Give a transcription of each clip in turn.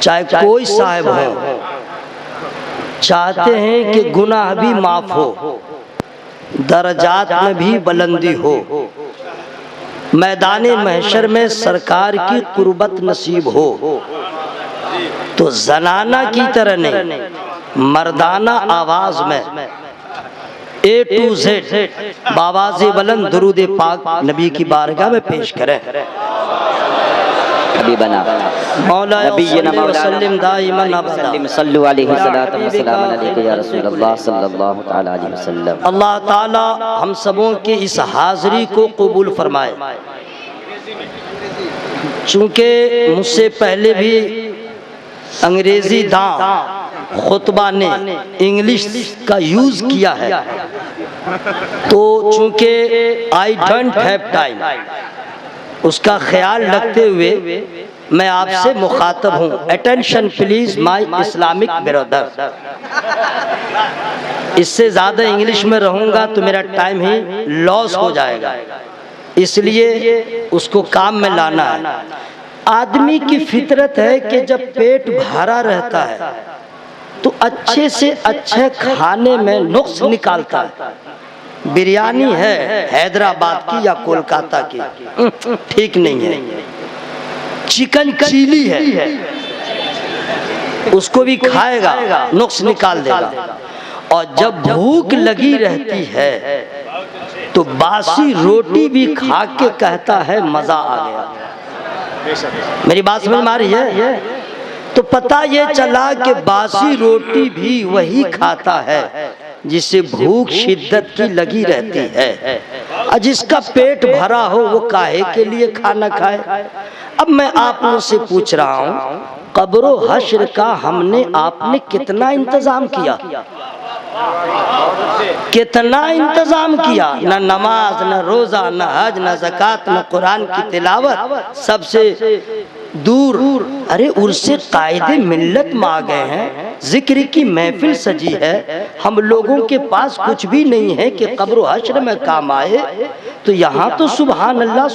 चाहे कोई साहब हो, चाहते हैं कि गुनाह भी माफ हो, दर्जात में भी बुलंदी हो, मैदान महशर में सरकार की कुर्बत नसीब हो। तो जनाना की तरह नहीं, मर्दाना आवाज में A to Z बावाज़े बुलंद दुरूद पाक नबी की बारगाह में पेश करें। हबीबना मौला नबीना वसल्लम दाइमन अबदा सल्लल्लाहु अलैहि वसल्लम अलैका या रसूल अल्लाह सल्लल्लाहु तआला अलैहि वसल्लम। अल्लाह ताला हम सबों की इस हाज़िरी को कबूल फरमाए। चूँकि मुझसे पहले भी अंग्रेजी दां खुतबा ने इंग्लिश का यूज किया है, तो चूँकि आई डोंट हैव टाइम, उसका ख्याल रखते हुए मैं आपसे मुखातब हूँ। Attention please my Islamic brother. इससे ज़्यादा इंग्लिश में रहूँगा तो मेरा टाइम ही लॉस हो जाएगा, इसलिए उसको काम में लाना है। आदमी की फितरत है कि जब पेट भरा रहता है तो अच्छे से अच्छे खाने में नुक्स निकालता है। बिरयानी है हैदराबाद की या कोलकाता की, ठीक नहीं है। चिकन चिली है, उसको भी खाएगा, नुक्स निकाल देगा। और जब भूख लगी रहती है तो बासी रोटी भी खा के कहता है मजा आ गया। मेरी बात समझ में आ रही है? तो पता ये चला कि बासी रोटी भी वही खाता है जिसे भूख शिद्दत की लगी रहती है, और जिसका पेट भरा हो वो काहे के लिए खाना खाए। अब मैं आप लोगों से पूछ रहा हूँ, कब्रो हश्र का हमने आपने कितना इंतजाम किया? कितना इंतजाम किया? न नमाज, न रोजा, न हज, न ज़कात, न कुरान की तिलावत, सबसे दूर। अरे उर्से कायदे मिल्लत में आ गए हैं, जिक्र की महफिल सजी है, हम लोगों के पास कुछ भी नहीं है कि कब्र हश्र में काम आए। तो यहाँ तो सुभान अल्लाह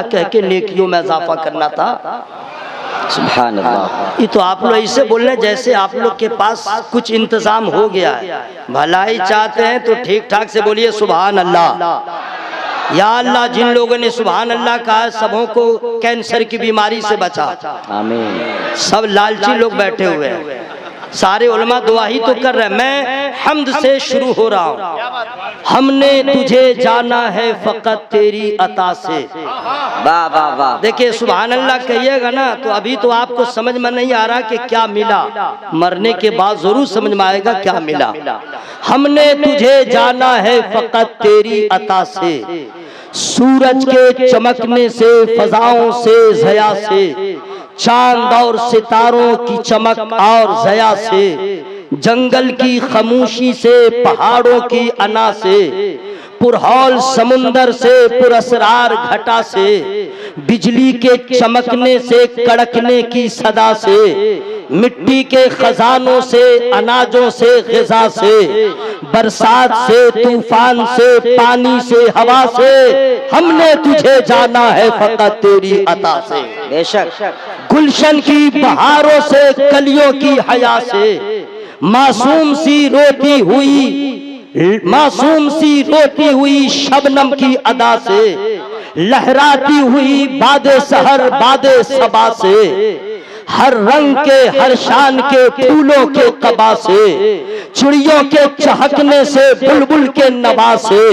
कह के नेकियों में इजाफा करना था। सुभान अल्लाह। ये तो आप लोग ऐसे बोल रहे जैसे आप लोग के पास कुछ इंतजाम हो गया है। भलाई चाहते हैं तो ठीक ठाक से बोलिए सुभान अल्लाह। या अल्लाह, जिन लोगों ने सुभान अल्लाह कहा सबों को कैंसर की बीमारी से बचा। आमीन। सब लालची लोग बैठे हुए हैं, सारे उलमा दुआ ही तो कर रहे हैं। मैं हम्द से शुरू हो रहा हूँ। हमने तुझे जाना है फकत तेरी अता से। वाह वाह वाह। देखिए सुभान अल्लाह कहिएगा ना तो अभी तो आपको समझ में नहीं आ रहा कि क्या मिला, मरने के बाद जरूर समझ में आएगा क्या मिला। हमने तुझे जाना है फकत तेरी अता से, सूरज के चमकने से, फजाओं से, ज़या से, चांद और सितारों की चमक और ज़या से, जंगल की खामोशी से, पहाड़ों की अना से, पुरहौल समुंदर से, पुरअसरार घटा से, बिजली के चमकने से, कड़कने की सदा से, मिट्टी के खजानों से, अनाजों से, ग़िज़ा से, बरसात से, तूफान से, पानी से, हवा से, हमने तुझे जाना है फकत तेरी अता से। बेशक। गुलशन की बहारों से, कलियों की हया से, मासूम सी रोती हुई शबनम की अदा से, लहराती हुई बादे सहर बादे सबा से, हर रंग के हर शान के फूलों के कबा से, चिड़ियों के चहकने से, बुलबुल के नवा से,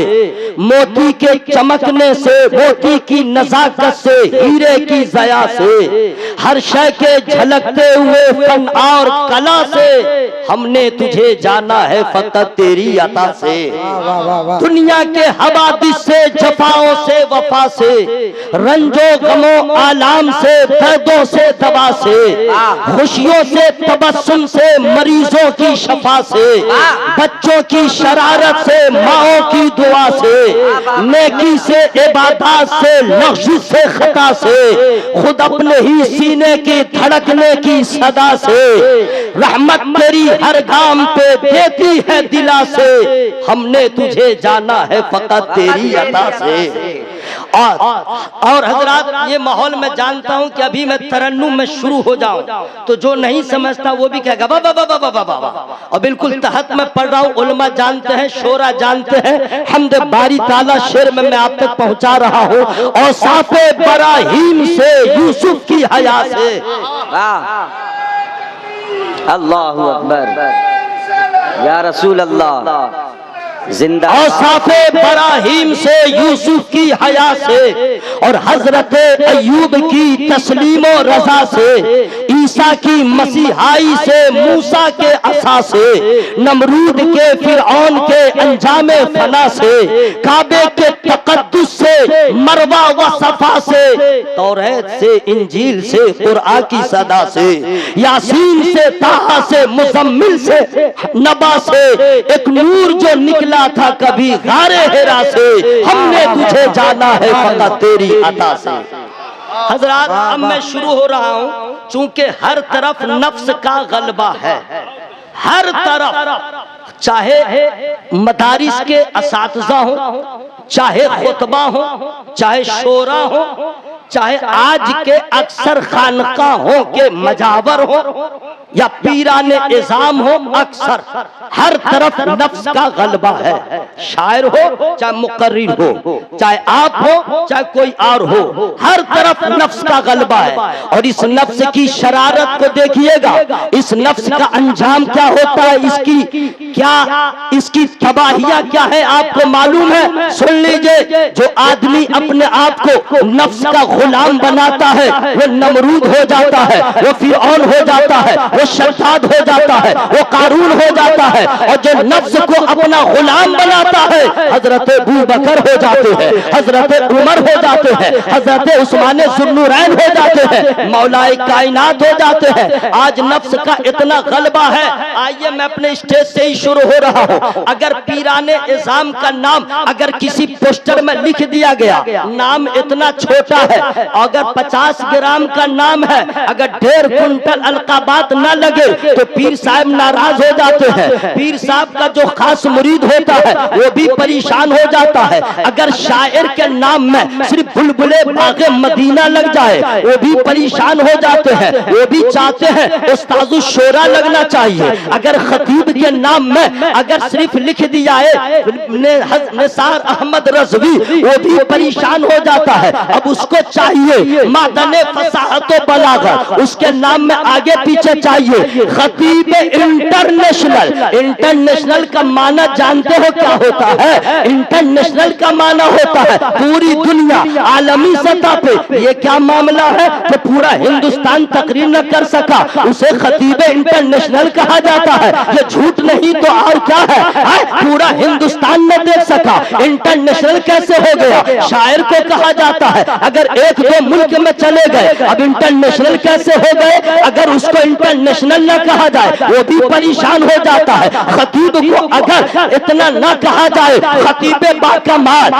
मोती के चमकने से, मोती की नजाकत से, हीरे की ज़या से, हर शय के झलकते हुए फन और कला से, हमने तुझे जाना है फकत तेरी अता से। दुनिया के हवादिस से, जफाओं से, वफा से, रंजो गमों आलाम से, दर्दों से, दवा से, खुशियों से, तबस्सुम से, मरीजों की शफा से, बच्चों की शरारत से, माओं की दुआ से, नेकी से, इबादत से, लग़्ज़ से, खता से, खुद अपने ही सीने की धड़कने की सदा से, रहमत तेरी हर गाम पे देती है दिला से, हमने तुझे जाना है फकत तेरी अता से। और हजरात ये माहौल में जानता हूं कि अभी मैं तरन्नुम में शुरू हो जाऊं तो जो नहीं समझता वो भी कहेगा वाह वाह वाह वाह वाह वाह। और बिल्कुल तहत में पढ़ रहा हूं, उलमा जानते हैं, शोरा जानते हैं, हमद बारी ताला शेर में मैं आप तक पहुंचा रहा हूं। और साफे बराहीम से यूसुफ की हया से, अल्लाहु अकबर या रसूल अल्लाह जिंदा। और साफे बराहीम से यूसुफ की हया से और हजरत अयूब की तस्लीम और रजा से, ईसा की मसीहाई से, मूसा के असा से, नमरूद के फिरऔन के अंजामे फना से, काबे के तकद्दुस से, मरवा व सफा से, तौरात से, इंजील से, कुरआन की सदा से, यासीन से, ताहा से, मुजम्मिल से, नबा से, एक नूर जो निकला था कभी गारे हेरा से, हमने तुझे जाना है फकत तेरी अता से। हजरात अब मैं शुरू हो रहा हूं, चूंकि हर तरफ नफ्स का गलबा है, हर तरफ, चाहे मदारिस के असातिज़ा हो, चाहे खुतबा हो, चाहे शोरा हो, चाहे आज के अक्सर खानकाहों के मजावर हो या पीराने इज़ाम हो, अक्सर हर तरफ नफ्स का गलबा है। शायर हो चाहे मुकर्रिर हो, चाहे आप हो चाहे कोई और हो, हर तरफ नफ्स का गलबा है। और इस नफ्स की शरारत को देखिएगा, इस नफ्स का अंजाम क्या होता है, इसकी तबाहियां क्या है आपको मालूम है? सुन लीजिए, जो आदमी अपने आप को नफ्स का गुलाम बनाता है वो नमरूद हो जाता है, वो फिरऔन हो जाता है, वो शद्दाद हो जाता है, वो कारून हो जाता है। और जो नफ्स को अपना गुलाम बनाता है, हजरत अबू बकर हो जाते हैं, हजरत उमर हो जाते हैं, हजरत उस्मान ज़ुन्नुरैन हो जाते हैं, मौलाए कायनात हो जाते हैं। आज नफ्स का इतना गलबा है, आइए मैं अपने स्टेज से ही शुरू हो रहा हूँ। अगर पीराने इज़ाम का नाम अगर किसी पोस्टर में लिख दिया गया, नाम इतना छोटा है, अगर 50 ग्राम का नाम है, अगर 1.5 कुंटल अलकाबात न लगे तो पीर साहब नाराज हो जाते हैं। पीर साहब का जो खास मुरीद होता है वो भी परेशान हो जाता है। अगर शायर के नाम में सिर्फ बुलबुले बागे मदीना लग जाए वो भी परेशान हो जाते हैं, वो भी चाहते हैं उस्तादु शोरा लगना चाहिए। अगर खतीब के नाम में अगर सिर्फ लिख दिया है निसार अहमद रज़वी, वो भी परेशान हो जाता है। अब उसको चाहिए मादने फसाहत व बलागत, उसके नाम में आगे पीछे चाहिए खतीब इंटरनेशनल। इंटरनेशनल का माना जानते हो क्या होता है? इंटरनेशनल का माना होता है पूरी दुनिया, आलमी सतह पे। ये क्या मामला है कि पूरा हिंदुस्तान तकरीर न कर सका, उसे खतीब इंटरनेशनल कहा जाता है। ये झूठ नहीं तो और क्या है? पूरा हिंदुस्तान न देख सका, इंटरनेशनल कैसे हो गया? शायर को कहा जाता है, अगर एक दो मुल्क में चले गए अब इंटरनेशनल कैसे हो गए? अगर उसको इंटरनेशनल न कहा जाए वो भी परेशान हो जाता है। खतीब को अगर इतना न कहा जाए, खतीबे बाकमाल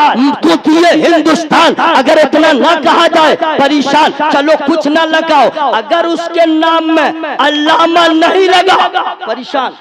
तुतिए हिंदुस्तान, अगर इतना न कहा जाए परेशान। चलो कुछ न लगाओ, अगर उसके नाम में अल्लामा नहीं लगा परेशान,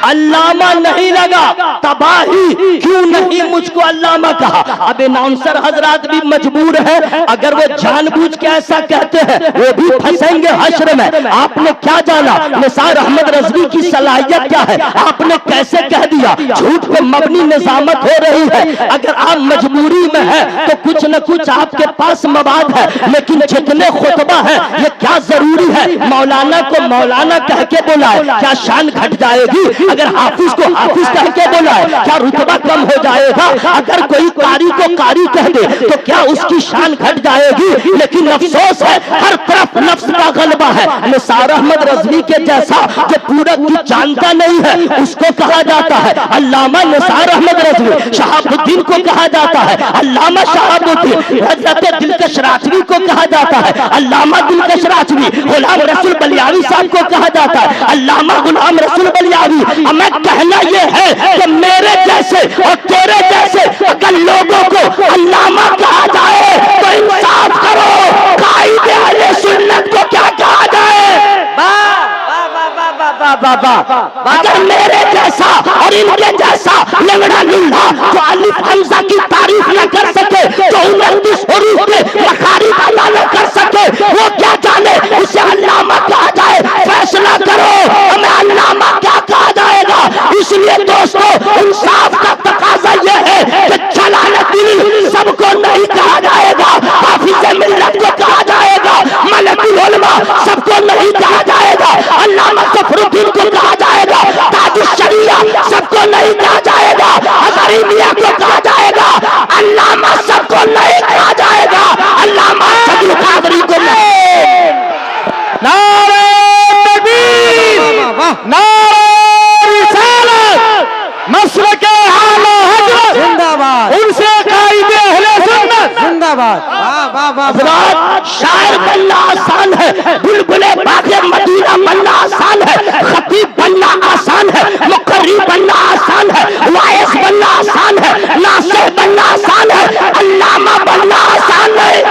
अल्लामा नहीं लगा तबाही। क्यों नहीं मुझको अल्लामा कहा? अब अनाउंसर हजरात भी मजबूर है, अगर वो जानबूझ के ऐसा कहते हैं वो भी फंसेंगे हश्र में। आपने क्या जाना निसार अहमद रज़वी की सलाहियत क्या है? आपने कैसे कह दिया? झूठ पे मबनी निजामत हो रही है। अगर आप मजबूरी में है तो कुछ न कुछ आपके पास मवाद है, लेकिन जितने खुतबा है ये क्या जरूरी है मौलाना को मौलाना कह के बुलाए? क्या शान घट जाएगी? अगर हाफिज को हाफिज कह के बुलाए क्या रुतबा कम हो जाएगा? अगर कोई कारी को कारी कह दे तो क्या उसकी शान घट जाएगी? लेकिन अफसोस है हर तरफ नफ्स का गलबा है। निसार अहमद रज़वी के जैसा जो पूरा कुछ जानता नहीं है उसको कहा जाता है अल्लामा निसार अहमद रज़वी। शहाबुद्दीन को कहा जाता है अल्लामा शहाबुद्दीन। हज़रत दिलकश राजवी को कहा जाता है अल्लामा दिलकश राजवी। गुलाम रसूल बलियावी साहब को कहा जाता है अल्लामा गुलाम रसूल बलियावी। हमें कहना ये है कि मेरे जैसे और तेरे जैसे अगर लोगों को अल्लामा कहा जाए तो इंसाफ करो, कायदे अहले सुन्नत को क्या कहा जाए? अगर मेरे जैसा और इनके जैसा लंगड़ा लूल्हा जो अलिफ हमजा की तारीफ न कर सके, जो 29 हुरूफ के लखारी अदा न कर सके, वो क्या जाने उसे अल्लामा कहा जाए। फैसला करो हमें अल्लामा क्या कहा जाएगा। इसलिए दोस्तों इंसाफ का तकाजा ये है कि जलालुद्दीन सबको नहीं कहा जाएगा, हाफिज़ मिल्लत को कहा जाएगा, मलकुल उलमा सबको नहीं कहा जाएगा, अल्लामा ज़फ़रुद्दीन को कहा जाएगा, ताजुश शरिया सबको नहीं कहा जाएगा, हज़ारी मियां को कहा जाएगा, अल्लामा सबको नहीं कहा जाएगा, अल्लामा सदुल कादरी को नहीं। नारे तकबीर, नारे रिसालत, मसलके आला हज़रत जिंदाबाद, उनसे कायदे अहले सुन्नत जिंदाबाद। शायर बनना आसान है, बुलबुले बागे मदीना बनना आसान है, खतीब बनना आसान है, मुक़र्री बनना आसान है, वाइस बनना आसान है, नासिर बनना आसान है, अल्लामा बनना आसान नहीं।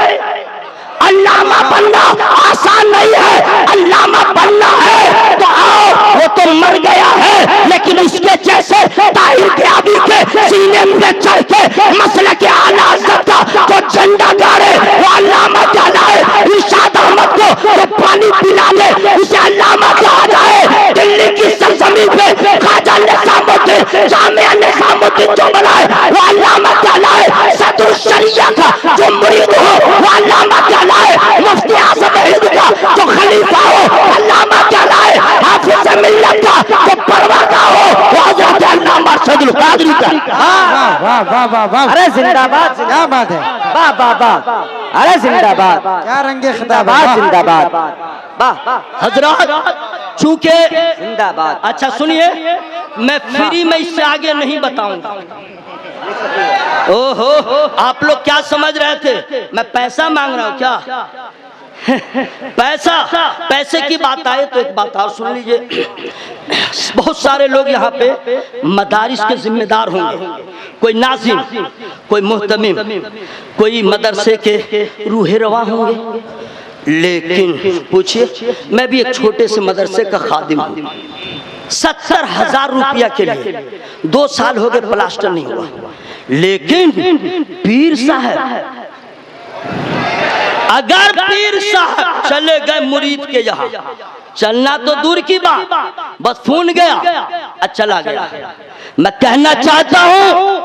अल्लामा बनना आसान नहीं है, अल्लामा बनना है तो आओ, वो तो मर गया है, लेकिन इसके जैसे ताहिर क़याबी के सीने पे चढ़ के मसलक के आला हज़रत का जो झंडा गाड़े वो अल्लामा कहलाए। इरशाद अहमद को जो पानी पिला ले उसे अल्लामा कहा जाए। दिल्ली की सरजमीन पे ख्वाजा निज़ामुद्दीन, जामिया निज़ामुद्दीन जो बनाए वो अल्लामा कहलाए। सदरुल शरिया का जो मुरीद हो वो अल्लामा कहलाए। मुफ्ती आज़म हिंद का जो खलीफा हो अल्लामा कहलाए। हाफिज़ मिल्लत का जो परवादा हो वो हज़रत अल्लामा सदरुल कादरी का। वाह वाह वाह वाह, अरे जिंदाबाद, क्या बात है, वाह वाह वाह, अरे जिंदाबाद, क्या रंगे खिताबात, जिंदाबाद, वाह हजरत। चूंकि जिंदाबाद। अच्छा सुनिए, मैं फ्री में इससे आगे नहीं बताऊंगा। ओहो, आप लोग क्या समझ रहे थे मैं पैसा मांग रहा हूं क्या? पैसे की बात आए तो एक बात और सुन लीजिए। बहुत सारे लोग यहाँ पे मदारिस के जिम्मेदार होंगे, कोई नाज़िम, कोई मुहतमिम, कोई मदरसे के रूहे रवा होंगे, लेकिन पूछिए मैं भी एक छोटे से मदरसे का खादिम हूँ। 70,000 रुपया के लिए 2 साल हो गए प्लास्टर नहीं हुआ, लेकिन पीर साहब, अगर पीर साहब चले गए मुरीद के यहाँ, चलना तो दूर की बात, बस फोन गया चला गया। मैं कहना चाहता हूँ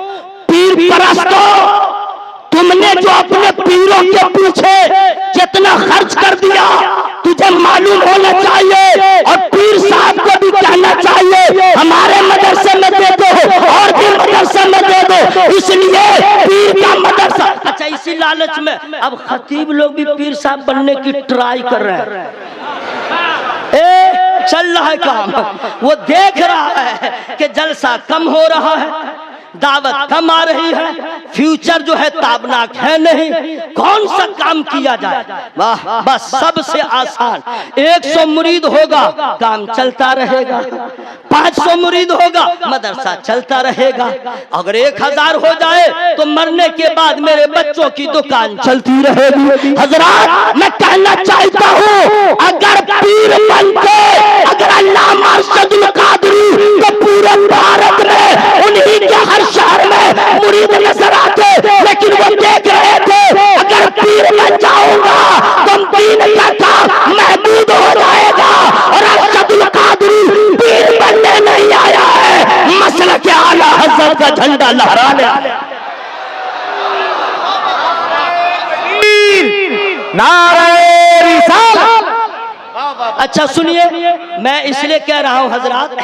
पीर परस्तों, तुमने जो अपने पीरों के पीछे जितना खर्च कर दिया तुझे मालूम होना चाहिए, और पीर साहब को भी कहना चाहिए हमारे मदरसे में दे दो और भी मदरसे में दे दो। इसलिए पीर का मदरसा, अच्छा इसी लालच में अब खतीब लोग भी पीर साहब बनने की ट्राई कर रहे हैं। चल रहा है काम, वो देख रहा है कि जलसा कम हो रहा है, दावत कम आ रही है, फ्यूचर जो है ताबनाक है नहीं, कौन सा काम किया जाए। वाह, बस सबसे आसान 100 मुरीद होगा काम चलता रहेगा, 500 मुरीद होगा मदरसा चलता रहेगा, अगर 1000 हो जाए तो मरने के बाद मेरे बच्चों की दुकान चलती रहेगी। हजरात मैं कहना चाहता हूँ अगर पीर बनते, अगर अल्लामा सदुल कादरी तो पूरे भारत में उन्हीं के हर शहर में मुरीद नजर आते, लेकिन वो देख रहे थे अगर पीर बन जाऊंगा तो दीन का काम महदूद हो जाएगा, और अरशदुल कादरी पीर बनने नहीं आया है, मसलक के आला हज़रत का झंडा लहराने आया। नारे रिसालत। अच्छा सुनिए, मैं इसलिए कह रहा हूँ हजरात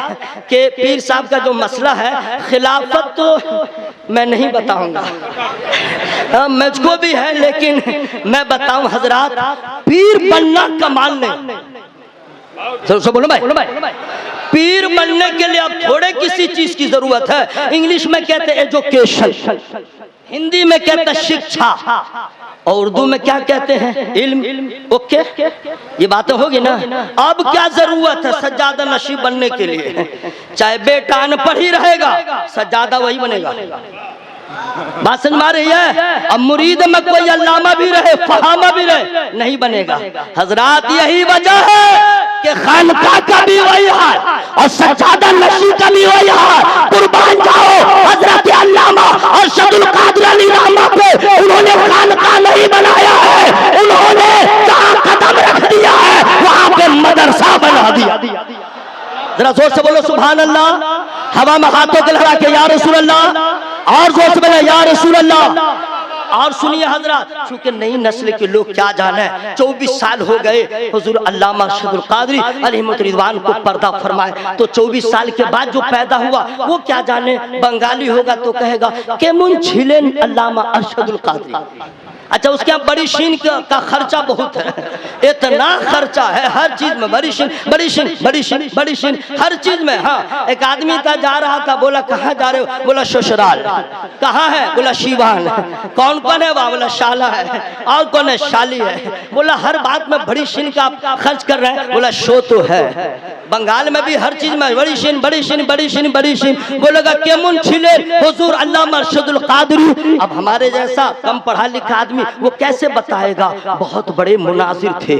कि पीर साहब का जो मसला है, खिलाफत तो मैं नहीं बताऊंगा, मुझको भी है, लेकिन मैं बताऊं हजरात पीर बनना कमाल नहीं। बोलो भाई, पीर बनने के लिए अब थोड़े किसी चीज की जरूरत है। इंग्लिश में कहते हैं एजुकेशन, हिंदी में कहते हैं शिक्षा, और उर्दू में क्या कहते हैं इल्म। ओके, ये बातें होगी ना। अब क्या जरूरत है सज्जादा नशीब बनने के लिए? चाहे बेटा अनपढ़ ही रहेगा, सज्जादा वही बनेगा। बात समझ में आ रही है? अब मुरीद में कोई अल्लामा भी रहे, फहामा भी रहे, नहीं बनेगा। हजरात यही वजह है कि खानका का भी वही हाल और सज्जादा नशी का भी वही हाल। कुर्बान जाओ हजरत अल्लामा अरशदुल कादिर अली रहमा पे, उन्होंने खानका नहीं बनाया है, उन्होंने जहां कदम रख दिया है वहां पे मदरसा बना दिया। जरा जोर से बोलो सुभान अल्लाह। हवा में हाथों को लगा के या रसूल अल्लाह, और जोर से बोले या रसूल अल्लाह। और सुनिए हजरत, चूंकि नई नस्ल के लोग क्या जाने, 24 साल हो गए हुजूर अल्लामा अरशदुल कादरी अलैहि रिदवान को पर्दा फरमाए, तो 24 साल के बाद जो पैदा हुआ वो क्या जाने, बंगाली होगा तो कहेगा केमुन छिलेन अल्लामा अरशदुल कादरी। अच्छा, उसके यहाँ बड़ी शीन का खर्चा बहुत है, इतना खर्चा है हर चीज में, बड़ी शीन बड़ी शीन बड़ी शीन बड़ी शीन हर चीज में। हाँ, एक आदमी था जा रहा था, बोला कहाँ जा रहे हो? बोला ससुराल। कहाँ है? बोला शिवान। कौन कौन है वहाँ? बोला शाला है। और कौन है? शाली है। बोला हर बात में बड़ी शीन का आप खर्च कर रहे हैं? बोला शो तो है, बंगाल में भी हर चीज में बड़ी शीन बड़ी शीन बड़ी शीन बड़ी शीन। बोलेगा केमुन छिले हुजूर अल्लामा अरशदुल कादरी। अब हमारे जैसा कम पढ़ा लिखा आदमी वो कैसे बताएगा? बहुत बड़े मुनाजिर थे।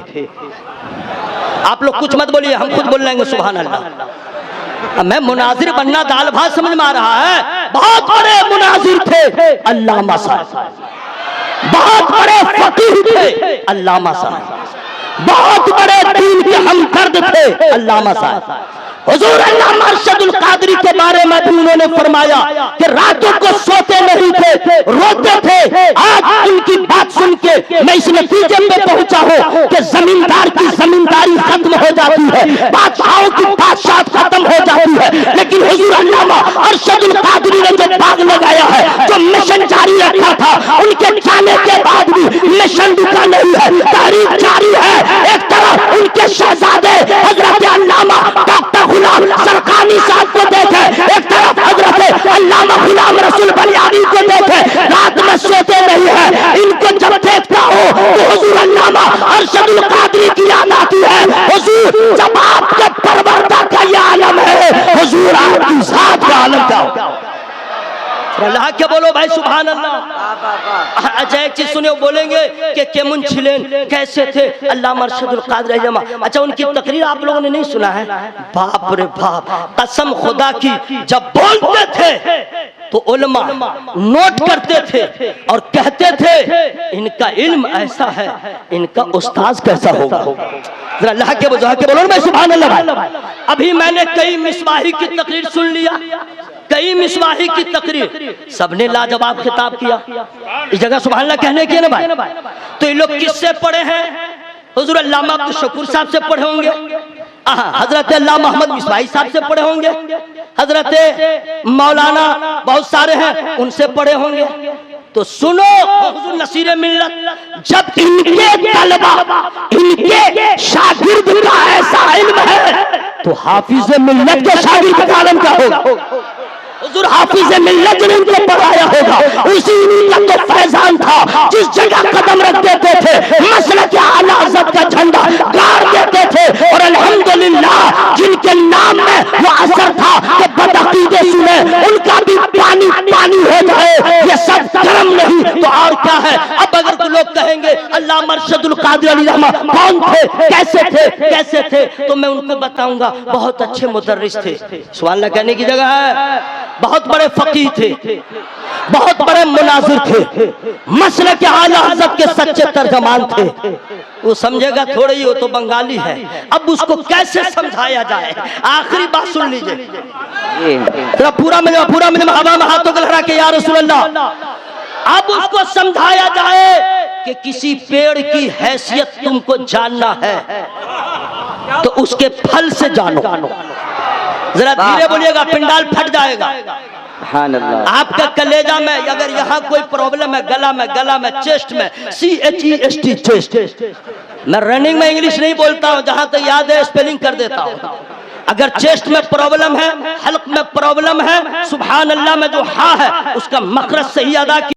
आप लोग कुछ मत बोलिए, हम खुद बोल लेंगे सुभान अल्लाह। मैं मुनाजिर बनना दाल भात समझ में आ रहा है। बहुत बड़े मुनाजिर थे अल्लामा साहब, बहुत बड़े फकीह थे अल्लामा साहब, बहुत बड़े दीन के हमदर्द थे अल्लामा साहब। हुजूर अल्लामा अरशदुल कादरी के बारे में भी उन्होंने फरमाया कि रातों को सोते नहीं थे, रोते थे। आज उनकी बात सुन के मैं इस नतीजे पे पहुंचा हूं कि जमींदार की जमींदारी खत्म हो जाती है, बादशाहों की बादशाह खत्म हो जाती है, लेकिन हुजूर अल्लामा अरशदुल कादरी ने जो बाग लगाया है, जो मिशन जारी रखा था, उनके जाने के बाद भी मिशन रुका नहीं है, तारीख जारी है। एक तरफ उनके शहजादे हजरत अल्लामा डॉक्टर गुलाम सरकानी साहब को देखे, एक तरफ हजरत अल्लामा गुलाम रसूल बलियानी को देखे, रात में सोते नहीं है। इनको जब देखता हो तो हुजूर अल्लामा अरशदुल कादरी की याद आती है। हुजूर जब आपके परवरदा का ये आलम है, हुजूर आपकी जात का आलम का। अल्लाह के बोलो भाई सुभान अल्लाह। अच्छा, एक चीज सुने, बोलेंगे कि केमुन छिलेन कैसे थे अल्लामा अरशदुल कादरी अल्लामा। अच्छा, उनकी तकरीर आप लोगों ने नहीं सुना है? बाप रे बाप, कसम खुदा की, जब बोलते थे तो उलमा नोट करते थे और कहते थे इनका इल्म ऐसा है, इनका उस्ताद कैसा होगा। जरा अल्लाह के बोलो भाई सुभान अल्लाह। अभी मैंने कई मिसबाही की तकरीर सुन लिया, कई मिसबाही की तकरीर, सबने लाजवाब खिताब किया। इस जगह सुभान अल्लाह कहने के ना भाई, तो ये लोग किससे पढ़े हैं? हुजूर अल्लामा अब्दुल शकूर साहब से पढ़े होंगे, हजरत अल्लामा मोहम्मद मिसबाही साहब से पढ़े होंगे, हजरत मौलाना बहुत सारे हैं उनसे पढ़े होंगे। तो सुनो हुजूर नसीर मिल्लत, जब इनके तलबा इनके शागिर्द का ऐसा इल्म है तो हाफिज मिल्लत के शागिर्द का इल्म क्या होगा? हुजूर हाफिज मिल्लत ने इनको पढ़ाया होगा, उसी का तो फैजान था। जिस जगह कदम रख देते थे मसलक आला हज़रत का झंडा गाड़ देते थे, और अल्हम्दुलिल्लाह जिनके नाम में वो असर था कि बदअकीदे सुने उनका भी पानी पानी हो जाए, ये सब कर्म नहीं तो और क्या है। अब अगर तो लोग कहेंगे अल्लामा अरशदुल कादरी अली रहमा कौन थे, कैसे थे, कैसे थे, तो मैं उनको बताऊंगा बहुत अच्छे मुदर्रिस थे। सुभान अल्लाह कहने की जगह है। बहुत बड़े फकीह थे, बहुत बड़े मुनाजिर थे, मसलक आला हज़रत के सच्चे तर्जमान थे। वो समझेगा थोड़ी ही, वो तो बंगाली है। अब उसको कैसे समझाया जाए? आखिरी बात सुन लीजिए, पूरा में हवा में हाथों को लहरा के या रसूल अल्लाह। अब उसको समझाया जाए कि किसी पेड़ की हैसियत तुमको जानना है तो उसके फल से जानो। जरा धीरे बोलिएगा, पिंडाल फट जाएगा। आपका कलेजा में अगर यहाँ कोई प्रॉब्लम है, गला में चेस्ट में, CHEST चेस्ट, मैं रनिंग में इंग्लिश नहीं बोलता हूँ, जहां तक याद है स्पेलिंग कर देता हूँ। अगर चेस्ट में प्रॉब्लम है, हल्क में प्रॉब्लम है, सुभान अल्लाह में जो हा है उसका मखरज सही अदा